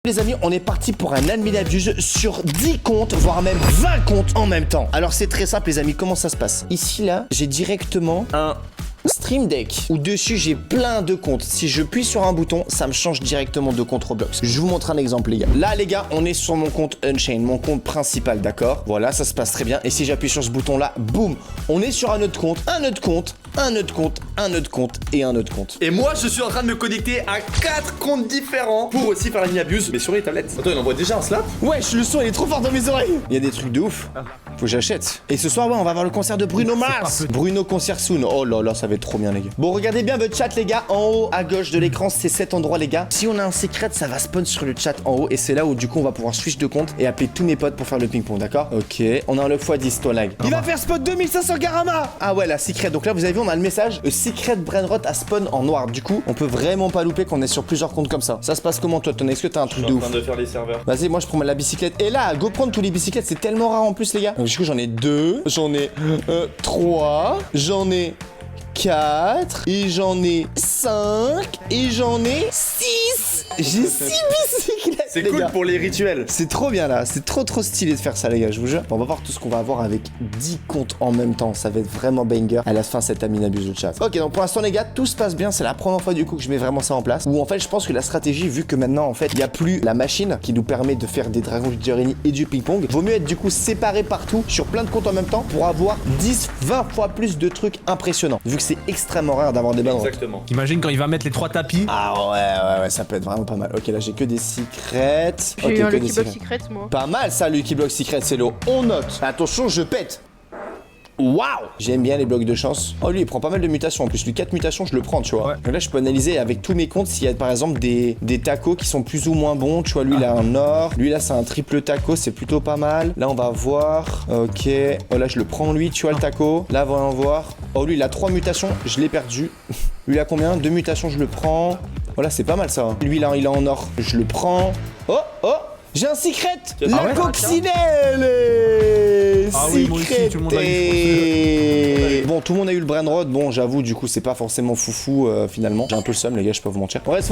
Les amis, on est parti pour un admin abuse sur 10 comptes, voire même 20 comptes en même temps. Alors c'est très simple les amis, comment ça se passe? Ici là, j'ai directement un Stream Deck où dessus j'ai plein de comptes. Si je appuie sur un bouton, ça me change directement de compte Roblox. Je vous montre un exemple les gars. Là les gars, on est sur mon compte Unchained, mon compte principal, d'accord? Voilà, ça se passe très bien. Et si j'appuie sur ce bouton là, boum, on est sur un autre compte, un autre compte, un autre compte, un autre compte et un autre compte. Et moi je suis en train de me connecter à 4 comptes différents pour aussi faire la mini abuse, mais sur les tablettes. Attends, il envoie déjà un slap? Wesh, le son il est trop fort dans mes oreilles. Il y a des trucs de ouf. Faut que j'achète. Et ce soir, ouais, on va voir le concert de Bruno Mars. Bruno concert soon. Oh là là, ça va être trop bien, les gars. Bon, regardez bien votre chat, les gars. En haut, à gauche de l'écran, c'est cet endroit, les gars. Si on a un secret, ça va spawn sur le chat en haut. Et c'est là où, du coup, on va pouvoir switch de compte et appeler tous mes potes pour faire le ping-pong, d'accord? Ok. On a un log x10, toi lag. Il va faire spawn 2500 Garama. Ah ouais, la secret. Donc là, vous avez vu, on a le message. Secret Brainrot à spawn en noir. Du coup, on peut vraiment pas louper qu'on est sur plusieurs comptes comme ça. Ça se passe comment, toi, Ton? Est-ce que t'as un truc de ouf? Je suis en train de faire les serveurs. Vas-y, moi je prends la bicyclette. Et là, go prendre tous les bicyclettes, c'est tellement rare en plus, les gars. Donc, du coup, j'en ai 2, j'en ai 3, j'en ai 4, et j'en ai 5, et j'en ai 6. J'ai 6 bicyclettes. C'est les cool gars. pour les rituels. C'est trop bien là, c'est trop stylé de faire ça, les gars, je vous jure. Bon, on va voir tout ce qu'on va avoir avec 10 comptes en même temps. Ça va être vraiment banger. À la fin, cette amine abuse le chat. Ok, donc pour l'instant, les gars, tout se passe bien. C'est la première fois du coup que je mets vraiment ça en place. Où en fait, je pense que la stratégie, vu que maintenant, en fait, il n'y a plus la machine qui nous permet de faire des dragons du Journey et du ping-pong, vaut mieux être du coup séparé partout sur plein de comptes en même temps pour avoir 10, 20 fois plus de trucs impressionnants. Vu que c'est extrêmement rare d'avoir des bonnes routes. Exactement. Imagine quand il va mettre les 3 tapis. Ah ouais, ça peut être vraiment pas mal. Ok, là, j'ai que des secrets. J'ai eu un que des Lucky Block secrets. Secret, moi. Pas mal ça, Lucky Block Secret, c'est le on note. Attention, je pète. Waouh! J'aime bien les blocs de chance. Oh, lui, il prend pas mal de mutations. En plus, lui, 4 mutations, je le prends, tu vois. Ouais. Donc là, je peux analyser avec tous mes comptes s'il y a par exemple des tacos qui sont plus ou moins bons. Tu vois, lui, il a un or. Lui, là, c'est un triple taco, c'est plutôt pas mal. Là, on va voir. Ok. Oh, là, je le prends, lui, tu vois, le taco. Là, voyons voir. Oh, lui, il a 3 mutations. Je l'ai perdu. Lui, il a combien? 2 mutations, je le prends. Oh, là, c'est pas mal ça. Lui, là, il est en or. Je le prends. Oh! J'ai un secret! La ouais coccinelle! Ah oui, moi aussi, tout le monde a eu, Secret! Bon, tout le monde a eu le brain rot. Bon, j'avoue, du coup, c'est pas forcément foufou finalement. J'ai un peu le seum, les gars, je peux vous mentir. On reste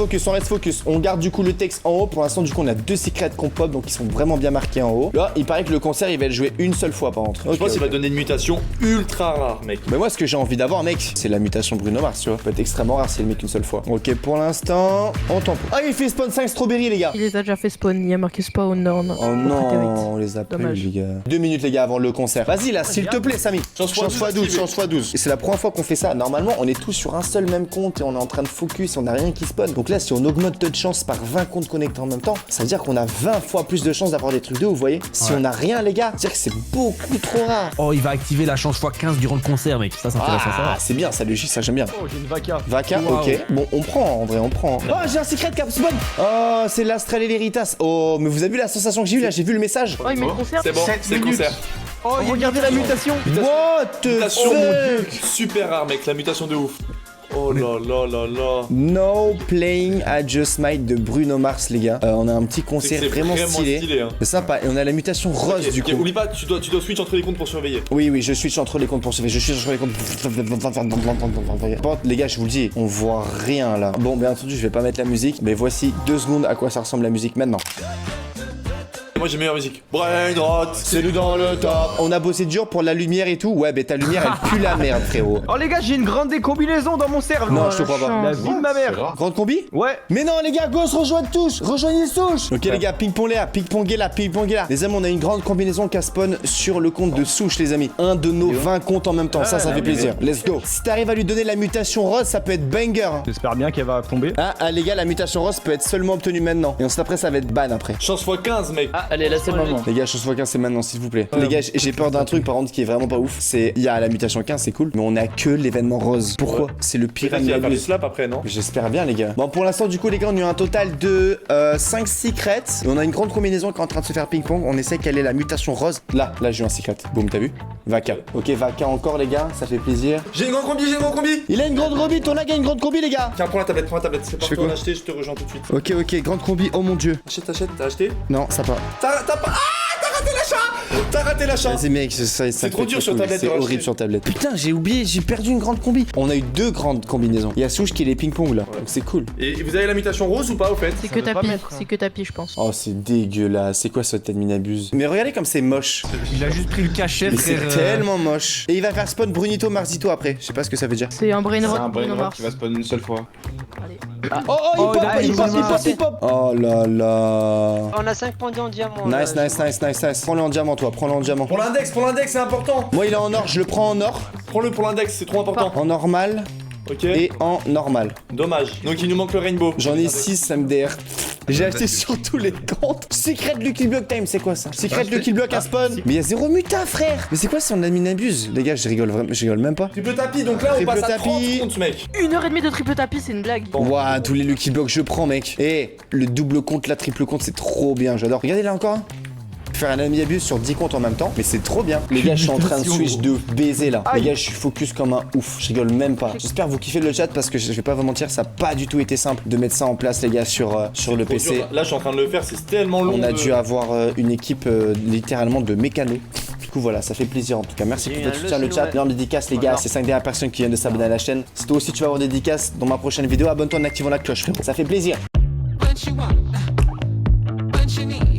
focus. On garde du coup le texte en haut. Pour l'instant, du coup, on a 2 secrets qu'on pop, donc ils sont vraiment bien marqués en haut. Là, il paraît que le concert, il va être joué une seule fois par contre. Je pense qu'il va donner une mutation ultra rare, mec. Mais moi, ce que j'ai envie d'avoir, mec, c'est la mutation Bruno Mars, tu vois. Peut être extrêmement rare si elle met qu'une seule fois. Ok, pour l'instant, on tempo. Ah, il fait spawn 5 strawberry, les gars. Il les a déjà fait spawn, il y a marqué spawn, non. Oh non, on les a plus, Dommage. les gars. 2 minutes, les gars, avant le concert. Vas-y, là, s'il te plaît, Samy. Chance Chance fois x 12, chance x 12. Et c'est la première fois qu'on fait ça. Normalement, on est tous sur un seul même compte et on est en train de focus, on n'a rien qui spawn. Donc là, si on augmente notre chance par 20 comptes connectés en même temps, ça veut dire qu'on a 20 fois plus de chances d'avoir des trucs de ouf, vous voyez. Si on n'a rien, les gars, c'est-à-dire que c'est beaucoup trop rare. Oh, il va activer la chance x15 durant le concert, mec. Ça, c'est intéressant Ah, ça. c'est bien, ça logique, ça j'aime bien. Oh, j'ai une vaca. Vaca, Wow. ok. Bon, on prend, en vrai, on prend. Oh, j'ai un secret cap spawn. Oh, c'est l'Astral et l'Héritas. Oh, mais vous avez vu la sensation que j'ai eue là? J'ai vu le message. Oh, il met le concert. C'est bon, 7 c'est le minutes. concert. Oh, regardez la mutation. What the Mutation, mon fuck? dieu. Super rare, mec, la mutation de ouf. Oh là là là là. No Playing I Just Might de Bruno Mars, les gars. On a un petit concert C'est vraiment stylé. hein. C'est sympa. Et on a la mutation rose Ok, du ok, coup. oublie pas, tu dois switch entre les comptes pour surveiller. Oui, je switch entre les comptes pour sauver. Je switch entre les comptes. Bon, les gars, je vous le dis, on voit rien là. Bon, bien entendu, je vais pas mettre la musique, mais voici 2 secondes à quoi ça ressemble la musique maintenant. Moi j'ai meilleure musique. Brainrot, c'est nous dans le top. On a bossé dur pour la lumière et tout. Ouais, mais ta lumière, elle pue la merde, frérot. Oh les gars, j'ai une grande décombinaison dans mon cerveau. Non, je te crois pas. La vie de ma mère. Grande combi? Ouais. Mais non, les gars, go se rejoignent tous. Rejoignez les souches. Ok, les gars, ping-pong là, ping-pong là, ping-pong là. Les amis, on a une grande combinaison qui spawn sur le compte de souche, les amis. Un de nos 20 comptes en même temps. Ça fait plaisir. Let's go. Si t'arrives à lui donner la mutation rose, ça peut être banger. Hein. J'espère bien qu'elle va tomber. Ah, les gars, la mutation rose peut être seulement obtenue maintenant. Et ensuite après, ça va être ban après. Chance x15, mec. Ah, allez, là c'est le moment. Les gars, chance x15, c'est maintenant, s'il vous plaît. Les gars, j'ai peur d'un truc, par contre, qui est vraiment pas ouf. C'est, il y a la mutation 15, c'est cool, mais on a que l'événement rose. Pourquoi? Ouais. C'est le pire Peut-être qu'il va faire du abuse. slap après, non? J'espère bien, les gars. Bon, pour l'instant, du coup, les gars, on a eu un total de 5 secrets. Et on a une grande combinaison qui est en train de se faire ping-pong. On essaie quelle est la mutation rose. Là, j'ai eu un secret. Boum, t'as vu? Vaca. Ok, Vaca encore, les gars, ça fait plaisir. J'ai une grande combi. Il a une grande combi, ton lag a une grande combi, les gars. Tiens, prends la tablette. C'est fais partout quoi en acheter, je te rejoins tout de suite. Ok, grande combi, oh mon dieu. Achète, t'as acheté? Non, ça pas. T'as pas. Ah, t'as raté la l'achat. T'as raté l'achat. Vas-y mec, ça C'est trop fait dur sur cool. tablette de C'est racheter. horrible sur tablette. Putain, j'ai oublié, j'ai perdu une grande combi. On a eu 2 grandes combinaisons. Il y a Souche qui est les ping-pong là, donc c'est cool. Et vous avez la mutation rose ou pas au fait? C'est Ça que veut pas tapis, mettre, hein. c'est que tapis, je pense. Oh, c'est dégueulasse. C'est quoi ce admin abuse? Mais regardez comme c'est moche. Il a juste pris le cachet, Mais c'est frère. tellement moche. Et il va faire spawn Brunito Marzito après. Je sais pas ce que ça veut dire. C'est un brain C'est rot, un brain Bruno rot Mars. qui va spawn une seule fois. Allez. Oh, il pop. Oh là là. On a 5 points en diamant. Nice. Prends-le en diamant, toi. Prends-le en diamant. Pour l'index, c'est important. Moi, il est en or. Je le prends en or. Prends-le pour l'index, c'est trop important. En normal Ok. et en normal. Dommage. Donc il nous manque le rainbow. J'en ai 6 MDR. J'ai acheté sur tous les comptes. Secret Lucky Block Time, c'est quoi ça? Secret Lucky Block à spawn. Mais il y a 0 muta, frère. Mais c'est quoi son admin abuse? Les gars, je rigole même pas. Triple tapis, donc là on Triple passe à tapis. 30 comptes, mec. 1h30 de triple tapis, c'est une blague. Ouah, tous les Lucky Blocks, je prends, mec. Eh, le double compte, la triple compte, c'est trop bien, j'adore. Regardez là encore un. Faire un admin abuse sur 10 comptes en même temps, mais c'est trop bien. Les gars, je suis en train de switch de baiser là. Les gars, je suis focus comme un ouf. Je rigole même pas. J'espère que vous kiffez le chat parce que je vais pas vous mentir, ça a pas du tout été simple de mettre ça en place, les gars, sur le Trop PC. dur. Là je suis en train de le faire, c'est tellement long. On a de- dû avoir une équipe littéralement de mécanos. Du coup voilà, ça fait plaisir en tout cas. Merci pour votre soutien le chat. Énorme dédicace les gars, c'est 5 dernières personnes qui viennent de s'abonner à la chaîne. Si toi aussi tu vas avoir des dédicaces dans ma prochaine vidéo, abonne-toi en activant la cloche frérot. Ça fait plaisir. What you want, what you need.